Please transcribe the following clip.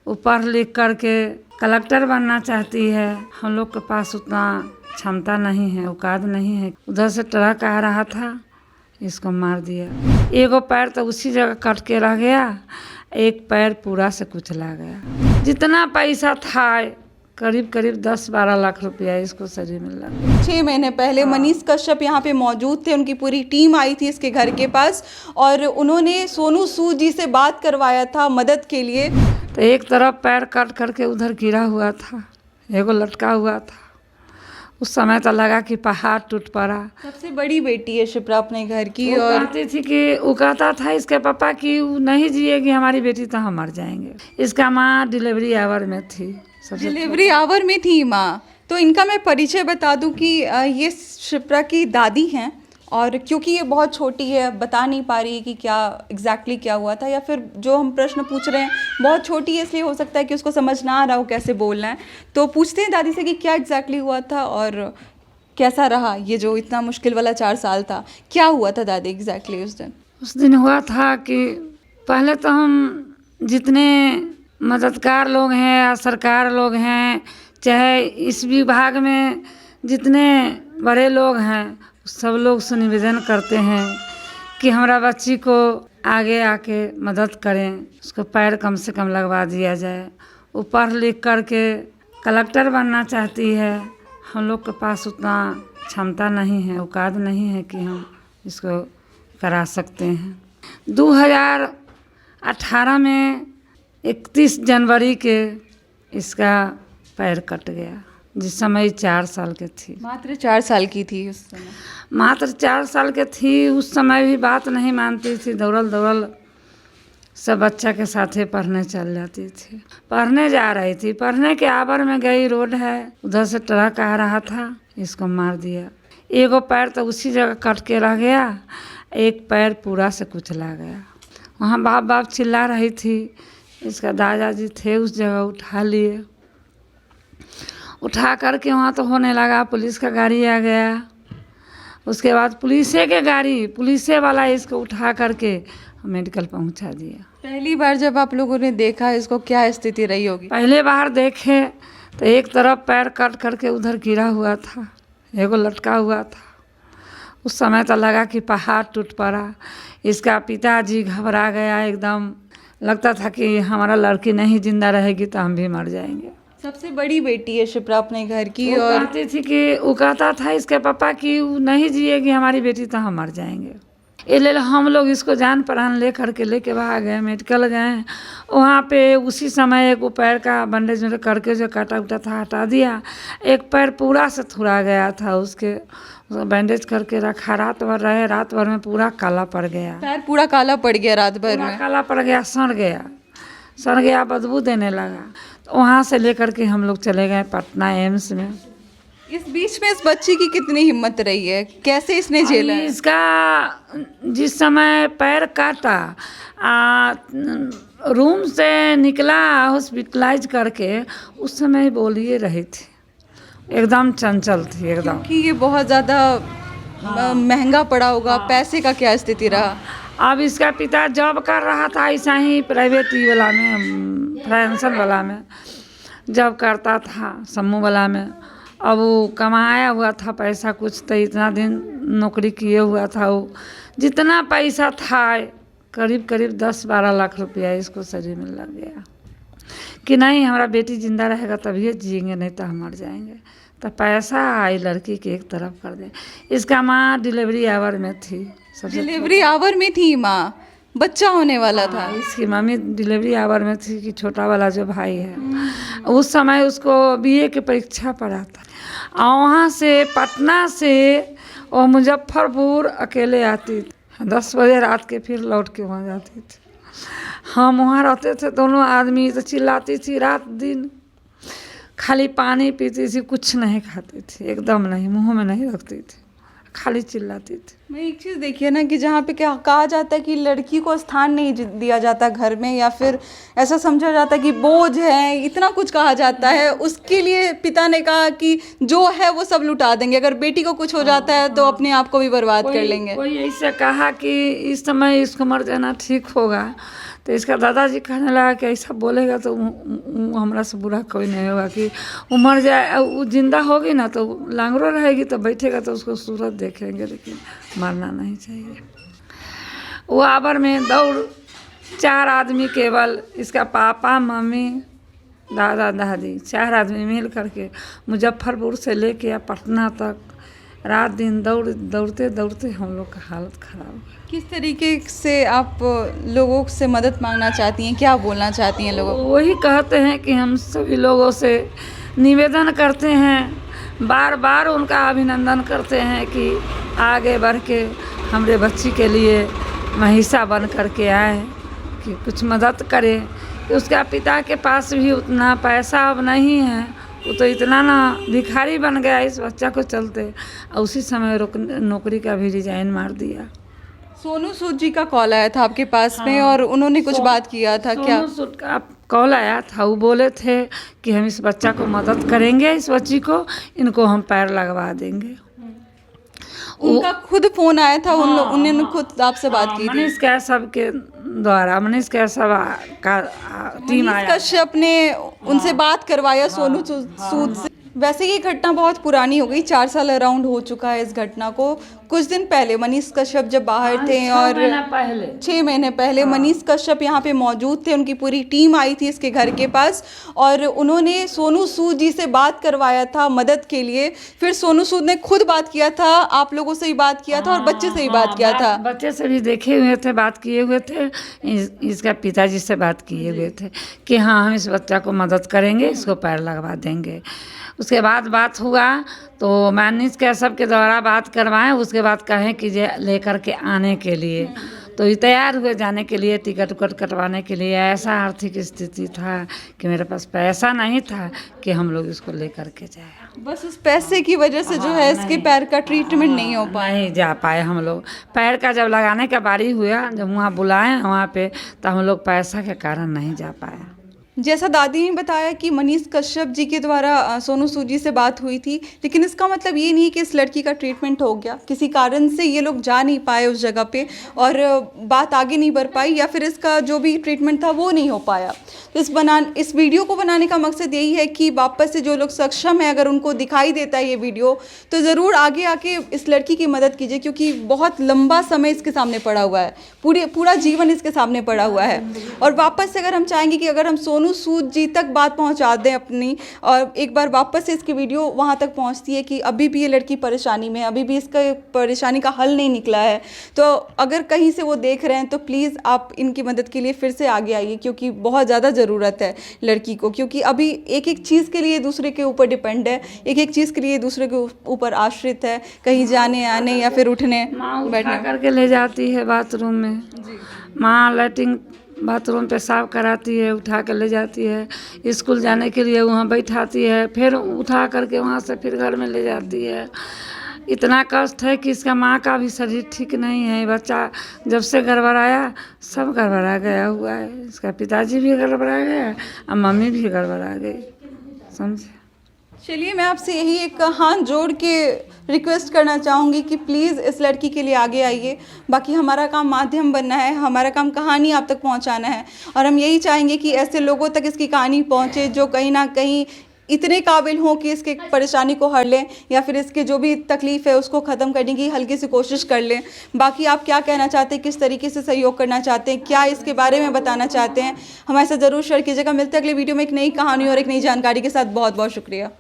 वो पढ़ लिख करके कलेक्टर बनना चाहती है। हम लोग के पास उतना क्षमता नहीं है, औकात नहीं है। उधर से ट्रक आ रहा था, इसको मार दिया। एगो पैर तो उसी जगह कट के रह गया, एक पैर पूरा से कुचला गया। जितना पैसा था करीब 10-12 लाख रुपया इसको शरीर में लगा। 6 महीने पहले मनीष कश्यप यहाँ पे मौजूद थे, उनकी पूरी टीम आई थी इसके घर के पास और उन्होंने सोनू सूद जी से बात करवाया था मदद के लिए। तो एक तरफ पैर काट करके उधर गिरा हुआ था, एगो लटका हुआ था। उस समय तो लगा कि पहाड़ टूट पड़ा। सबसे बड़ी बेटी है शिप्रा अपने घर की और कहती थी कि वो कहता था इसके पापा कि वो नहीं जिएगी हमारी बेटी तो हम मर जाएंगे। इसका माँ डिलीवरी आवर में थी, डिलीवरी आवर में थी माँ। तो इनका मैं परिचय बता दूं कि ये शिप्रा की दादी हैं और क्योंकि ये बहुत छोटी है बता नहीं पा रही कि क्या एग्जैक्टली क्या हुआ था, या फिर जो हम प्रश्न पूछ रहे हैं बहुत छोटी है इसलिए हो सकता है कि उसको समझ ना आ रहा हो कैसे बोलना है। तो पूछते हैं दादी से कि क्या एग्जैक्टली हुआ था और कैसा रहा ये जो इतना मुश्किल वाला 4 साल था। क्या हुआ था दादी एग्जैक्टली उस दिन? उस दिन हुआ था कि पहले तो हम जितने मददगार लोग हैं या सरकार लोग हैं, चाहे इस विभाग में जितने बड़े लोग हैं, सब लोग से निवेदन करते हैं कि हमारा बच्ची को आगे आके मदद करें, उसको पैर कम से कम लगवा दिया जाए। वो पढ़ लिख करके कलेक्टर बनना चाहती है। हम लोग के पास उतना क्षमता नहीं है, औकात नहीं है कि हम इसको करा सकते हैं। 2018 में 31 जनवरी के इसका पैर कट गया, जिस समय 4 साल के थी। मात्र 4 साल की थी उस समय। मात्र 4 साल के थी। उस समय भी बात नहीं मानती थी, दौड़ल सब बच्चा के साथे पढ़ने चल जाती थी। पढ़ने जा रही थी, पढ़ने के आवर में गई, रोड है, उधर से ट्रक आ रहा था, इसको मार दिया। एगो पैर तो उसी जगह कट के रह गया, एक पैर पूरा से कुचला गया। वहाँ बाप चिल्ला रही थी। इसका दादाजी थे उस जगह, उठा लिए। उठा करके वहाँ तो होने लगा, पुलिस का गाड़ी आ गया। उसके बाद पुलिसे वाला इसको उठा करके मेडिकल पहुँचा दिया। पहली बार जब आप लोगों ने देखा इसको क्या स्थिति रही होगी? पहले बार देखे तो एक तरफ पैर कट करके उधर गिरा हुआ था, एगो लटका हुआ था। उस समय तो लगा कि पहाड़ टूट पड़ा। इसका पिताजी घबरा गया एकदम, लगता था कि हमारा लड़की नहीं जिंदा रहेगी तो हम भी मर जाएंगे। सबसे बड़ी बेटी है शिप्रा अपने घर की और कहती थी कि वो कहता था इसके पापा कि वो नहीं जिएगी हमारी बेटी तो हम मर जाएंगे। इसलिए हम लोग इसको जान प्राण लेके भाग गए, मेडिकल गए। वहाँ पे उसी समय एक पैर का बैंडेज करके जो काटा उटा था हटा दिया। एक पैर पूरा से थुड़ा गया था, उसके बैंडेज करके रखा। रात भर रहे, रात भर में पूरा काला पड़ गया। पैर पूरा काला पड़ गया रात भर में? काला पड़ गया, सड़ गया, बदबू देने लगा। तो वहाँ से लेकर के हम लोग चले गए पटना एम्स में। इस बीच में इस बच्ची की कितनी हिम्मत रही है, कैसे इसने झेला है? इसका जिस समय पैर काटा, रूम से निकला हॉस्पिटलाइज करके, उस समय बोल ही रही थी, एकदम चंचल थी एकदम। कि ये बहुत ज़्यादा महंगा पड़ा होगा, पैसे का क्या स्थिति रहा? अब इसका पिता जॉब कर रहा था ऐसा ही प्राइवेट वाला में, फाइनेंशियल वाला में जॉब करता था, समूह वाला में। अब वो कमाया हुआ था पैसा कुछ, तो इतना दिन नौकरी किए हुआ था। वो जितना पैसा था करीब 10-12 लाख रुपया इसको शरीर में लग गया कि नहीं हमारा बेटी जिंदा रहेगा तभी जिएंगे, नहीं तो हम मर जाएंगे। तो पैसा आई लड़की के एक तरफ कर दे। इसका माँ डिलीवरी आवर में थी। डिलीवरी आवर में थी माँ, बच्चा होने वाला था। इसकी मम्मी डिलीवरी आवर में थी कि छोटा वाला जो भाई है उस समय उसको बीए की परीक्षा पढ़ा था। और वहाँ से पटना से और मुजफ्फरपुर अकेले आती थी, 10 बजे रात के फिर लौट के वहाँ जाती थी। हम वहाँ रहते थे दोनों आदमी, तो चिल्लाती थी रात दिन, खाली पानी पीती थी, कुछ नहीं खाती थी, एकदम नहीं, मुँह में नहीं रखती थी, खाली चिल्लाती थी। मैं एक चीज़ देखिए ना कि जहाँ पे क्या कहा जाता है कि लड़की को स्थान नहीं दिया जाता घर में, या फिर ऐसा समझा जाता है कि बोझ है, इतना कुछ कहा जाता है। उसके लिए पिता ने कहा कि जो है वो सब लुटा देंगे, अगर बेटी को कुछ हो जाता है तो अपने आप को भी बर्बाद कर लेंगे। कोई ऐसे कहा कि इस समय इसको मर जाना ठीक होगा, तो इसका दादाजी कहने लगा कि ऐसा बोलेगा तो हमरा से बुरा कोई नहीं होगा, कि वो मर जाए, वो जिंदा होगी ना तो लांगरो रहेगी तो बैठेगा तो उसको सूरत देखेंगे, लेकिन मरना नहीं चाहिए। वो आबर में दौड़ 4 आदमी केवल, इसका पापा मम्मी दादा दादी 4 आदमी मिल करके मुजफ्फरपुर से लेके पटना तक रात दिन दौड़ते दौड़ते हम लोग का हालत ख़राब है। किस तरीके से आप लोगों से मदद मांगना चाहती हैं, क्या बोलना चाहती हैं लोगों को? वही कहते हैं कि हम सभी लोगों से निवेदन करते हैं, बार बार उनका अभिनंदन करते हैं कि आगे बढ़ के हमारे बच्ची के लिए महिषा बन करके आए, कि कुछ मदद करें। कि उसका पिता के पास भी उतना पैसा अब नहीं है, वो तो इतना ना भिखारी बन गया इस बच्चा को चलते, और उसी समय नौकरी का भी रिजाइन मार दिया। सोनू सूद जी का कॉल आया था आपके पास में और उन्होंने कुछ बात किया था क्या? सोनू सूद का कॉल आया था, वो बोले थे कि हम इस बच्चा को मदद करेंगे, इस बच्ची को इनको हम पैर लगवा देंगे। उनका खुद फोन आया था, उन्होंने खुद आपसे बात की थी? मनीष कश्यप के द्वारा, मनीष कश्यप का टीम आया, कश्यप ने उनसे बात करवाया सोनू सूद से। वैसे ये घटना बहुत पुरानी हो गई, 4 साल अराउंड हो चुका है इस घटना को। कुछ दिन पहले मनीष कश्यप जब बाहर थे और 6 महीने पहले मनीष कश्यप यहाँ पे मौजूद थे, उनकी पूरी टीम आई थी इसके घर के पास और उन्होंने सोनू सूद जी से बात करवाया था मदद के लिए। फिर सोनू सूद ने खुद बात किया था, आप लोगों से ही बात किया था और बच्चे से ही बात किया था। बच्चे से भी देखे हुए थे, बात किए हुए थे, इसका पिताजी से बात किए हुए थे कि हाँ हम इस बच्चा को मदद करेंगे, इसको पैर लगवा देंगे। उसके बाद बात हुआ तो मनीष कश्यप के द्वारा बात करवाएं, उसके बाद कहें कि लेकर के आने के लिए, तो ये तैयार हुए जाने के लिए, टिकट उकट कटवाने के लिए। ऐसा आर्थिक स्थिति था कि मेरे पास पैसा नहीं था कि हम लोग इसको लेकर के जाए। बस उस पैसे की वजह से जो है इसके पैर का ट्रीटमेंट नहीं हो पाया। नहीं जा पाए हम लोग। पैर का जब लगाने का बारी हुआ, जब वहाँ बुलाए वहाँ पे, तो हम लोग पैसा के कारण नहीं जा पाए। जैसा दादी ने बताया कि मनीष कश्यप जी के द्वारा सोनू सूद जी से बात हुई थी, लेकिन इसका मतलब ये नहीं कि इस लड़की का ट्रीटमेंट हो गया। किसी कारण से ये लोग जा नहीं पाए उस जगह पे और बात आगे नहीं बढ़ पाई, या फिर इसका जो भी ट्रीटमेंट था वो नहीं हो पाया। तो इस वीडियो को बनाने का मकसद यही है कि वापस से जो लोग सक्षम है, अगर उनको दिखाई देता है ये वीडियो, तो ज़रूर आगे आके इस लड़की की मदद कीजिए, क्योंकि बहुत लंबा समय इसके सामने पड़ा हुआ है, पूरा जीवन इसके सामने पड़ा हुआ है। और वापस से अगर हम चाहेंगे कि अगर हम सोनू सूद जी तक बात पहुंचा दें अपनी, और एक बार वापस से इसकी वीडियो वहां तक पहुंचती है कि अभी भी ये लड़की परेशानी में है, अभी भी इसका परेशानी का हल नहीं निकला है, तो अगर कहीं से वो देख रहे हैं तो प्लीज़ आप इनकी मदद के लिए फिर से आगे आइए, क्योंकि बहुत ज़्यादा ज़रूरत है लड़की को। क्योंकि अभी एक एक चीज़ के लिए दूसरे के ऊपर डिपेंड है, एक एक चीज़ के लिए दूसरे के ऊपर आश्रित है, कहीं जाने आने या फिर उठने बैठने। करके ले जाती है बाथरूम में, माँ लैट्रिन बाथरूम पेशाब कराती है, उठा कर ले जाती है, स्कूल जाने के लिए वहाँ बैठाती है, फिर उठा करके वहाँ से फिर घर में ले जाती है। इतना कष्ट है कि इसका माँ का भी शरीर ठीक नहीं है। बच्चा जब से गड़बड़ाया, सब गड़बड़ा गया हुआ है। इसका पिताजी भी गड़बड़ा गया और मम्मी भी गड़बड़ा गई, समझे। चलिए, मैं आपसे यही एक हाथ जोड़ के रिक्वेस्ट करना चाहूँगी कि प्लीज़ इस लड़की के लिए आगे आइए। बाकी हमारा काम माध्यम बनना है, हमारा काम कहानी आप तक पहुँचाना है, और हम यही चाहेंगे कि ऐसे लोगों तक इसकी कहानी पहुँचे जो कहीं ना कहीं इतने काबिल हों कि इसके परेशानी को हर लें, या फिर इसके जो भी तकलीफ़ है उसको ख़त्म करने की हल्की सी कोशिश कर लें। बाकी आप क्या कहना चाहते हैं, किस तरीके से सहयोग करना चाहते हैं, क्या इसके बारे में बताना चाहते हैं, हमारे साथ ज़रूर शेयर कीजिएगा। मिलते हैं अगले वीडियो में एक नई कहानी और एक नई जानकारी के साथ। बहुत बहुत शुक्रिया।